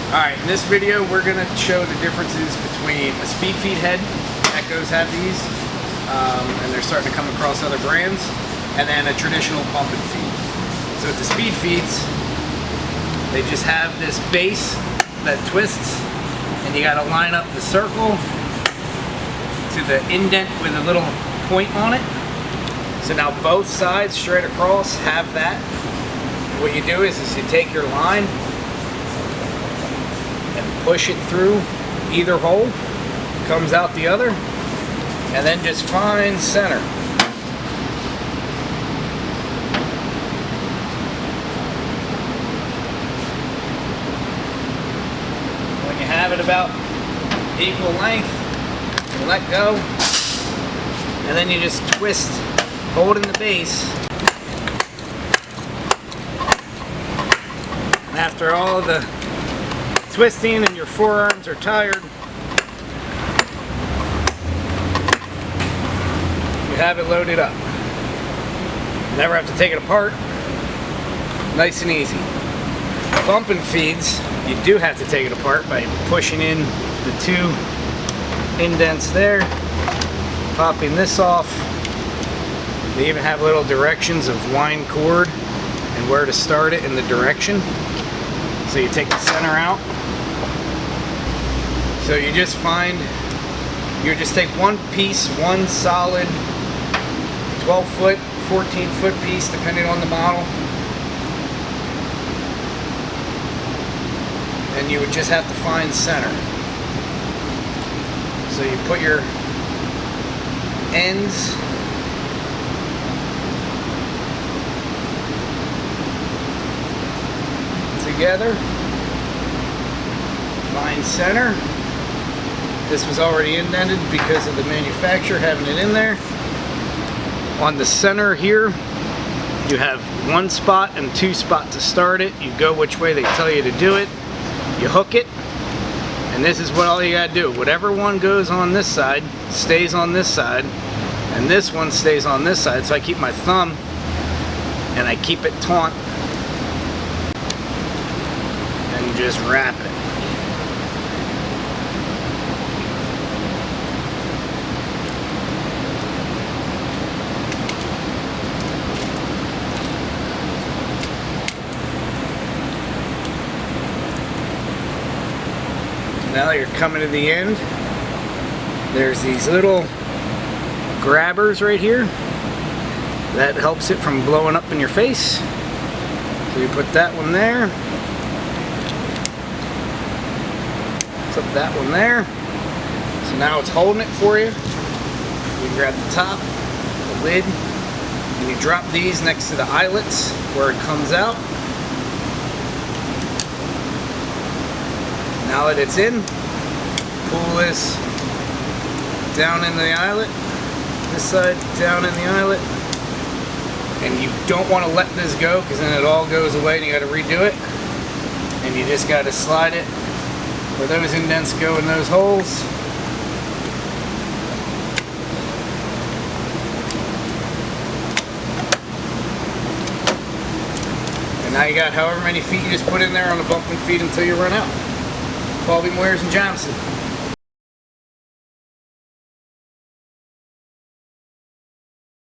Alright, in this video we're going to show the differences between a speed feed head, Echoes have these, and they're starting to come across other brands, and then a traditional pump and feed. So with the speed feeds, they just have this base that twists, and you got to line up the circle to the indent with a little point on it. So now both sides straight across have that. What you do is you take your line and push it through either hole, comes out the other, and then just find center. When you have it about equal length, you let go, and then you just twist, holding the base. And after all the twisting and your forearms are tired, you have it loaded up. Never have to take it apart. Nice and easy. Pump and feeds, you do have to take it apart by pushing in the two indents there, popping this off. They even have little directions of wind cord and where to start it in the direction. So you take the center out. So you just take one piece, one solid 12-foot, 14-foot piece, depending on the model. And you would just have to find center. So you put your ends together, find center. This was already indented because of the manufacturer having it in there. On the center here, you have one spot and two spots to start it. You go which way they tell you to do it. You hook it, and this is what all you gotta do. Whatever one goes on this side stays on this side, and this one stays on this side. So I keep my thumb and I keep it taut and just wrap it. Now you're coming to the end. There's these little grabbers right here that helps it from blowing up in your face. So you put that one there, put that one there. So now it's holding it for you. You grab the top, the lid, and you drop these next to the eyelets where it comes out. Now that it's in, pull this down in the eyelet, this side down in the eyelet, and you don't want to let this go because then it all goes away and you got to redo it. And you just got to slide it where those indents go in those holes. And now you got however many feet you just put in there on the bump and feed until you run out. Bobby Moyers and Johnson.